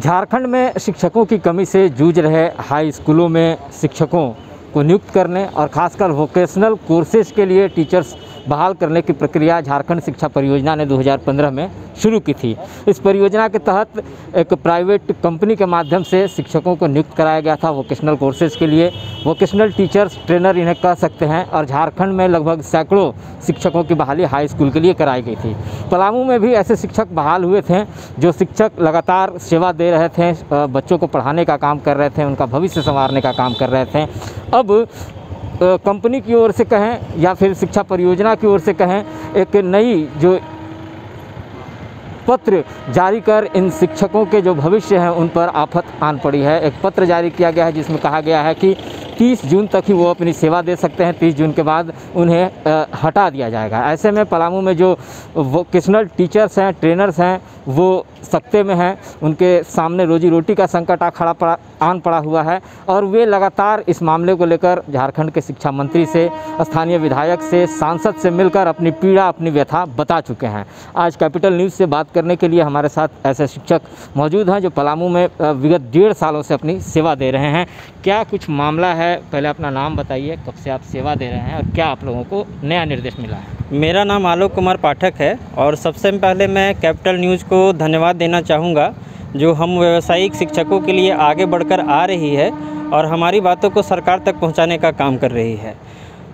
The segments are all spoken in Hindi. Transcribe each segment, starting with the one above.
झारखंड में शिक्षकों की कमी से जूझ रहे हाई स्कूलों में शिक्षकों को नियुक्त करने और खासकर वोकेशनल कोर्सेज के लिए टीचर्स बहाल करने की प्रक्रिया झारखंड शिक्षा परियोजना ने 2015 में शुरू की थी। इस परियोजना के तहत एक प्राइवेट कंपनी के माध्यम से शिक्षकों को नियुक्त कराया गया था वोकेशनल कोर्सेज के लिए। वोकेशनल टीचर्स, ट्रेनर इन्हें कह सकते हैं, और झारखंड में लगभग सैकड़ों शिक्षकों की बहाली हाई स्कूल के लिए कराई गई थी। पलामू में भी ऐसे शिक्षक बहाल हुए थे जो शिक्षक लगातार सेवा दे रहे थे, बच्चों को पढ़ाने का काम कर रहे थे, उनका भविष्य संवारने का काम कर रहे थे। अब कंपनी की ओर से कहें या फिर शिक्षा परियोजना की ओर से कहें, एक नई जो पत्र जारी कर इन शिक्षकों के जो भविष्य हैं उन पर आफत आन पड़ी है। एक पत्र जारी किया गया है जिसमें कहा गया है कि 30 जून तक ही वो अपनी सेवा दे सकते हैं, 30 जून के बाद उन्हें हटा दिया जाएगा। ऐसे में पलामू में जो वोकेशनल टीचर्स हैं, ट्रेनर्स हैं, वो सकते में हैं, उनके सामने रोजी रोटी का संकट आन पड़ा हुआ है और वे लगातार इस मामले को लेकर झारखंड के शिक्षा मंत्री से, स्थानीय विधायक से, सांसद से मिलकर अपनी पीड़ा, अपनी व्यथा बता चुके हैं। आज कैपिटल न्यूज़ से बात करने के लिए हमारे साथ ऐसे शिक्षक मौजूद हैं जो पलामू में विगत 1.5 सालों से अपनी सेवा दे रहे हैं। क्या कुछ मामला है, पहले अपना नाम बताइए, कब से आप सेवा दे रहे हैं और क्या आप लोगों को नया निर्देश मिला है? मेरा नाम आलोक कुमार पाठक है और सबसे पहले मैं कैपिटल न्यूज़ को धन्यवाद देना चाहूँगा जो हम व्यावसायिक शिक्षकों के लिए आगे बढ़कर आ रही है और हमारी बातों को सरकार तक पहुंचाने का काम कर रही है।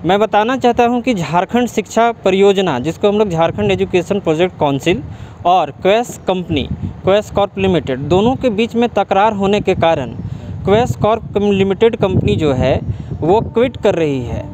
मैं बताना चाहता हूं कि झारखंड शिक्षा परियोजना, जिसको हम लोग झारखंड एजुकेशन प्रोजेक्ट काउंसिल और Quess company, Quess Corp limited, दोनों के बीच में तकरार होने के कारण क्वेस कॉर्प लिमिटेड कंपनी जो है वो क्विट कर रही है,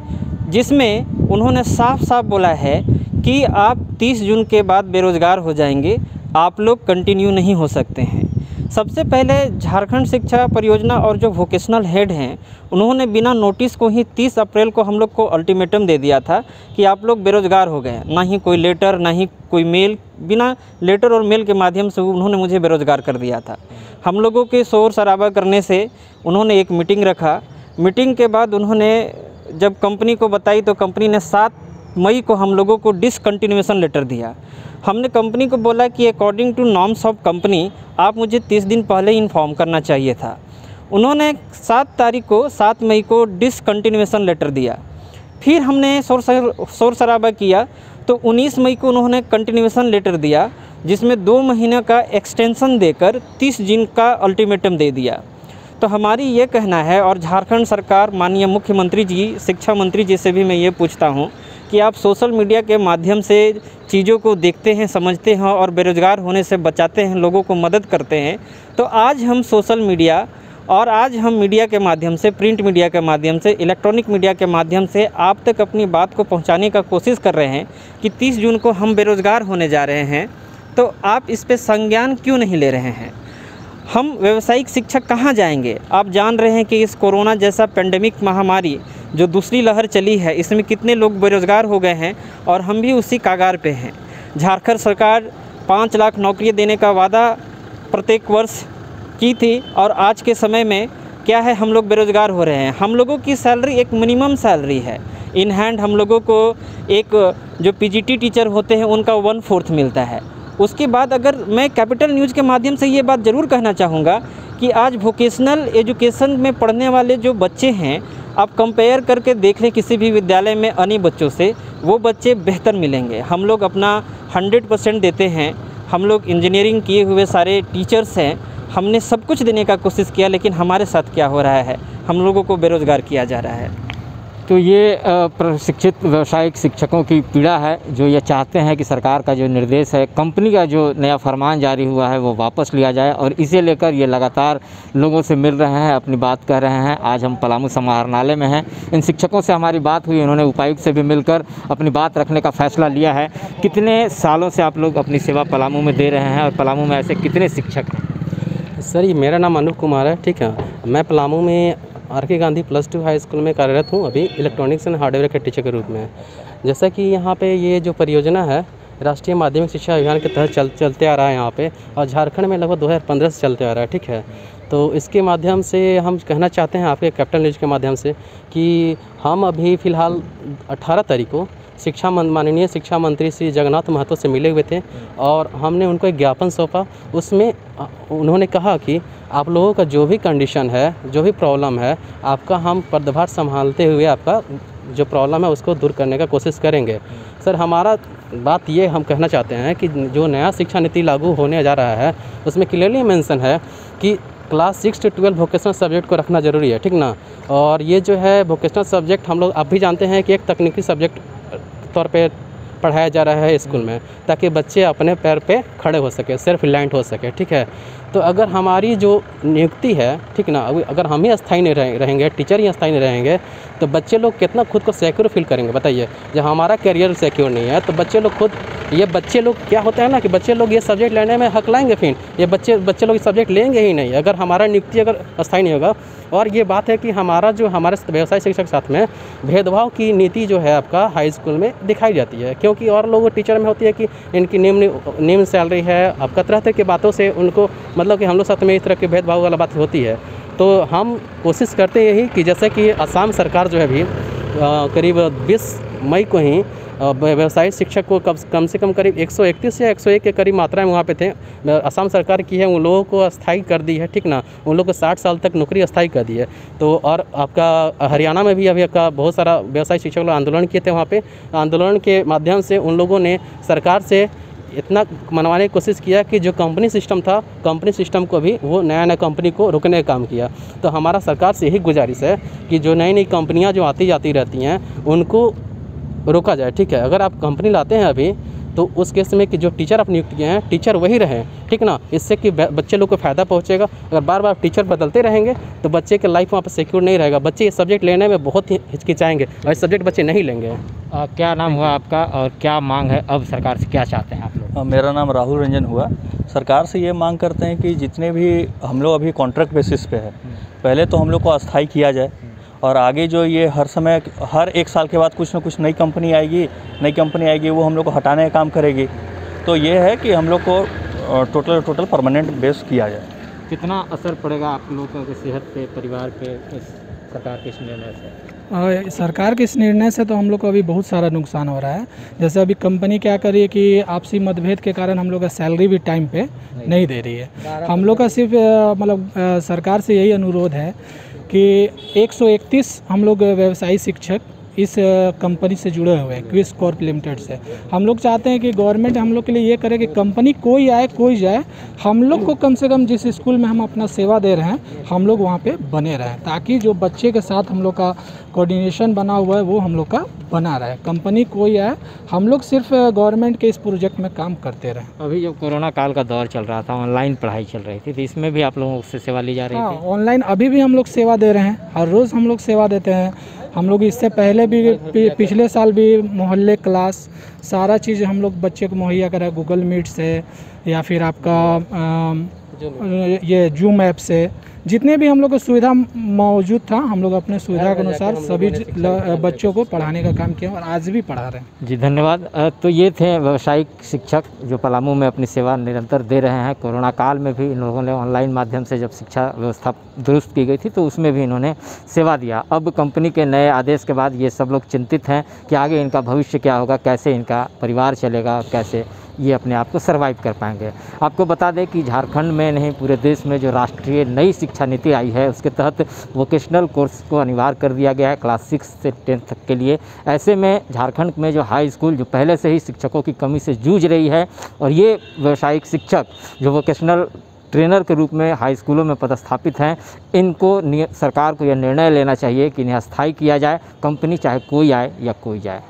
जिसमें उन्होंने साफ साफ बोला है कि आप 30 जून के बाद बेरोज़गार हो जाएंगे, आप लोग कंटिन्यू नहीं हो सकते हैं। सबसे पहले झारखंड शिक्षा परियोजना और जो वोकेशनल हेड हैं उन्होंने बिना नोटिस को ही 30 अप्रैल को हम लोग को अल्टीमेटम दे दिया था कि आप लोग बेरोज़गार हो गए। ना ही कोई लेटर, ना ही कोई मेल, बिना लेटर और मेल के माध्यम से उन्होंने मुझे बेरोज़गार कर दिया था। हम लोगों के शोर शराबा करने से उन्होंने एक मीटिंग रखा। मीटिंग के बाद उन्होंने जब कंपनी को बताई तो कंपनी ने 7 मई को हम लोगों को डिसकंटिन्यूएशन लेटर दिया। हमने कंपनी को बोला कि according to norms of company आप मुझे 30 दिन पहले इन्फॉर्म करना चाहिए था। उन्होंने 7 मई को डिसकंटिन्यूएशन लेटर दिया। फिर हमने शोर शराबा किया तो 19 मई को उन्होंने कंटिन्यूएशन लेटर दिया, जिसमें 2 महीने का एक्सटेंशन देकर 30 जून का अल्टीमेटम दे दिया। तो हमारी ये कहना है, और झारखंड सरकार, माननीय मुख्यमंत्री जी, शिक्षा मंत्री जी से भी मैं ये पूछता हूँ कि आप सोशल मीडिया के माध्यम से चीज़ों को देखते हैं, समझते हैं और बेरोज़गार होने से बचाते हैं, लोगों को मदद करते हैं। तो आज हम सोशल मीडिया और आज हम मीडिया के माध्यम से, प्रिंट मीडिया के माध्यम से, इलेक्ट्रॉनिक मीडिया के माध्यम से आप तक अपनी बात को पहुंचाने का कोशिश कर रहे हैं कि 30 जून को हम बेरोज़गार होने जा रहे हैं, तो आप इस पर संज्ञान क्यों नहीं ले रहे हैं? हम व्यावसायिक शिक्षक कहाँ जाएंगे? आप जान रहे हैं कि इस कोरोना जैसा पेंडेमिक महामारी जो दूसरी लहर चली है, इसमें कितने लोग बेरोज़गार हो गए हैं और हम भी उसी कागार पे हैं। झारखंड सरकार 5 लाख नौकरी देने का वादा प्रत्येक वर्ष की थी और आज के समय में क्या है, हम लोग बेरोज़गार हो रहे हैं। हम लोगों की सैलरी एक मिनिमम सैलरी है। इन हैंड हम लोगों को एक जो पीजीटी टीचर होते हैं उनका 1/4 मिलता है। उसके बाद अगर मैं कैपिटल न्यूज़ के माध्यम से ये बात ज़रूर कहना चाहूँगा कि आज वोकेशनल एजुकेशन में पढ़ने वाले जो बच्चे हैं, आप कंपेयर करके देख लें किसी भी विद्यालय में अन्य बच्चों से, वो बच्चे बेहतर मिलेंगे। हम लोग अपना 100% देते हैं। हम लोग इंजीनियरिंग किए हुए सारे टीचर्स हैं, हमने सब कुछ देने का कोशिश किया, लेकिन हमारे साथ क्या हो रहा है, हम लोगों को बेरोज़गार किया जा रहा है। तो ये प्रशिक्षित व्यावसायिक शिक्षकों की पीड़ा है, जो ये चाहते हैं कि सरकार का जो निर्देश है, कंपनी का जो नया फरमान जारी हुआ है वो वापस लिया जाए, और इसे लेकर ये लगातार लोगों से मिल रहे हैं, अपनी बात कह रहे हैं। आज हम पलामू समाहरणालय में हैं। इन शिक्षकों से हमारी बात हुई, उन्होंने उपायुक्त से भी मिलकर अपनी बात रखने का फैसला लिया है। कितने सालों से आप लोग अपनी सेवा पलामू में दे रहे हैं और पलामू में ऐसे कितने शिक्षक हैं? सर, ये मेरा नाम अनूप कुमार है, ठीक है। मैं पलामू में आर.के. गांधी +2 हाई स्कूल में कार्यरत हूँ, अभी इलेक्ट्रॉनिक्स एंड हार्डवेयर के टीचर के रूप में। जैसा कि यहाँ पे ये जो परियोजना है राष्ट्रीय माध्यमिक शिक्षा अभियान के तहत चलते आ रहा है यहाँ पे, और झारखंड में लगभग 2015 से चलते आ रहा है, ठीक है। तो इसके माध्यम से हम कहना चाहते हैं आपके कैपिटल न्यूज़ के माध्यम से कि हम अभी फ़िलहाल 18 तारीख को माननीय शिक्षा मंत्री श्री जगन्नाथ महतो से मिले हुए थे और हमने उनको एक ज्ञापन सौंपा। उसमें उन्होंने कहा कि आप लोगों का जो भी कंडीशन है, जो भी प्रॉब्लम है, आपका हम पदभार संभालते हुए आपका जो प्रॉब्लम है उसको दूर करने का कोशिश करेंगे। सर, हमारा बात ये हम कहना चाहते हैं कि जो नया शिक्षा नीति लागू होने जा रहा है उसमें क्लियरली मेंशन है कि क्लास 6 से 12 वोकेशनल सब्जेक्ट को रखना ज़रूरी है, ठीक ना। और ये जो है वोकेशनल सब्जेक्ट हम लोग आप भी जानते हैं कि एक तकनीकी सब्जेक्ट तौर पे पढ़ाया जा रहा है स्कूल में, ताकि बच्चे अपने पैर पे खड़े हो सके, सेल्फ रिलायंट हो सके, ठीक है। तो अगर हमारी जो नियुक्ति है, ठीक ना, अगर हम ही अस्थायी नहीं रहेंगे, टीचर ही अस्थायी नहीं रहेंगे, तो बच्चे लोग कितना खुद को सिक्योर फील करेंगे बताइए। जब हमारा करियर सिक्योर नहीं है तो बच्चे लोग खुद, ये बच्चे लोग क्या होता है ना कि बच्चे लोग ये सब्जेक्ट लेने में हकलाएंगे, फिर ये बच्चे लोग ये सब्जेक्ट लेंगे ही नहीं अगर हमारा नियुक्ति अगर अस्थायी नहीं होगा। और ये बात है कि हमारा जो हमारे व्यवसाय शिक्षक के साथ में भेदभाव की नीति जो है आपका हाई स्कूल में दिखाई जाती है, क्योंकि और लोग टीचर में होती है कि इनकी निम्न सैलरी है, आपका तरह तरह की बातों से उनको मतलब कि हम लोग साथ में इस तरह के भेदभाव वाला बात होती है। तो हम कोशिश करते यही कि जैसे कि असम सरकार जो है अभी करीब 20 मई को ही व्यवसायिक शिक्षक को कम से कम करीब 131 या 101 के करीब मात्रा में वहाँ पे थे। असम सरकार की है, उन लोगों को अस्थायी कर दी है, ठीक ना, उन लोगों को 60 साल तक नौकरी अस्थायी कर दी है। तो और आपका हरियाणा में भी अभी आपका बहुत सारा व्यवसायिक शिक्षक लोग आंदोलन किए थे। वहाँ पे आंदोलन के माध्यम से उन लोगों ने सरकार से इतना मनवाने की कोशिश किया कि जो कंपनी सिस्टम था, कंपनी सिस्टम को भी वो नया कंपनी को रोकने का काम किया। तो हमारा सरकार से यही गुजारिश है कि जो नई कंपनियां जो आती जाती रहती हैं उनको रोका जाए, ठीक है। अगर आप कंपनी लाते हैं अभी तो उस केस में कि जो टीचर आप नियुक्त किए हैं टीचर वही रहें, ठीक ना, इससे कि बच्चे लोग को फ़ायदा पहुंचेगा। अगर बार बार टीचर बदलते रहेंगे तो बच्चे के लाइफ वहाँ पर सिक्योर नहीं रहेगा, बच्चे ये सब्जेक्ट लेने में बहुत ही हिचकिचाएंगे और इस सब्जेक्ट बच्चे नहीं लेंगे। क्या नाम हुआ आपका और क्या मांग है अब सरकार से, क्या चाहते हैं आप लोग? मेरा नाम राहुल रंजन हुआ। सरकार से ये मांग करते हैं कि जितने भी हम लोग अभी कॉन्ट्रैक्ट बेसिस पे है, पहले तो हम लोग को अस्थायी किया जाए और आगे जो ये हर समय हर 1 साल के बाद कुछ ना कुछ नई कंपनी आएगी वो हम लोग को हटाने का काम करेगी। तो ये है कि हम लोग को टोटल परमानेंट बेस किया जाए। कितना असर पड़ेगा आप लोगों की सेहत पे, परिवार पे इस सरकार के इस निर्णय से? सरकार के इस निर्णय से तो हम लोग को अभी बहुत सारा नुकसान हो रहा है। जैसे अभी कंपनी क्या कर रही है कि आपसी मतभेद के कारण हम लोग का सैलरी भी टाइम पे नहीं दे रही है। हम लोग का सिर्फ मतलब सरकार से यही अनुरोध है कि 131 हम लोग व्यवसायिक शिक्षक इस कंपनी से जुड़े हुए हैं, क्विस कॉर्प लिमिटेड से। हम लोग चाहते हैं कि गवर्नमेंट हम लोग के लिए ये करे कि कंपनी कोई आए कोई जाए, हम लोग को कम से कम जिस स्कूल में हम अपना सेवा दे रहे हैं हम लोग वहाँ पे बने रहें, ताकि जो बच्चे के साथ हम लोग का कोऑर्डिनेशन बना हुआ है वो हम लोग का बना रहे। कंपनी कोई आए, हम लोग सिर्फ गवर्नमेंट के इस प्रोजेक्ट में काम करते रहें। अभी जब कोरोना काल का दौर चल रहा था, ऑनलाइन पढ़ाई चल रही थी, तो इसमें भी आप लोगों से सेवा ली जा रही थी? ऑनलाइन अभी भी हम लोग सेवा दे रहे हैं, हर रोज़ हम लोग सेवा देते हैं। हम लोग इससे पहले भी पिछले साल भी मोहल्ले क्लास सारा चीज़ हम लोग बच्चे को मुहैया करा, गूगल मीट से या फिर आपका ये जूम ऐप से, जितने भी हम लोग को सुविधा मौजूद था हम लोग अपने सुविधा के अनुसार सभी बच्चों को पढ़ाने का काम किया और आज भी पढ़ा रहे हैं। जी धन्यवाद। तो ये थे व्यावसायिक शिक्षक जो पलामू में अपनी सेवा निरंतर दे रहे हैं। कोरोना काल में भी इन लोगों ने ऑनलाइन माध्यम से जब शिक्षा व्यवस्था दुरुस्त की गई थी तो उसमें भी इन्होंने सेवा दिया। अब कंपनी के नए आदेश के बाद ये सब लोग चिंतित हैं कि आगे इनका भविष्य क्या होगा, कैसे इनका परिवार चलेगा, कैसे ये अपने आप को सर्वाइव कर पाएंगे। आपको बता दें कि झारखंड में नहीं पूरे देश में जो राष्ट्रीय नई शिक्षा नीति आई है उसके तहत वोकेशनल कोर्स को अनिवार्य कर दिया गया है क्लास 6 से 10 तक के लिए। ऐसे में झारखंड में जो हाई स्कूल जो पहले से ही शिक्षकों की कमी से जूझ रही है और ये व्यावसायिक शिक्षक जो वोकेशनल ट्रेनर के रूप में हाई स्कूलों में पदस्थापित हैं, इनको सरकार को यह निर्णय लेना चाहिए कि इन्हें अस्थायी किया जाए, कंपनी चाहे कोई आए या कोई जाए।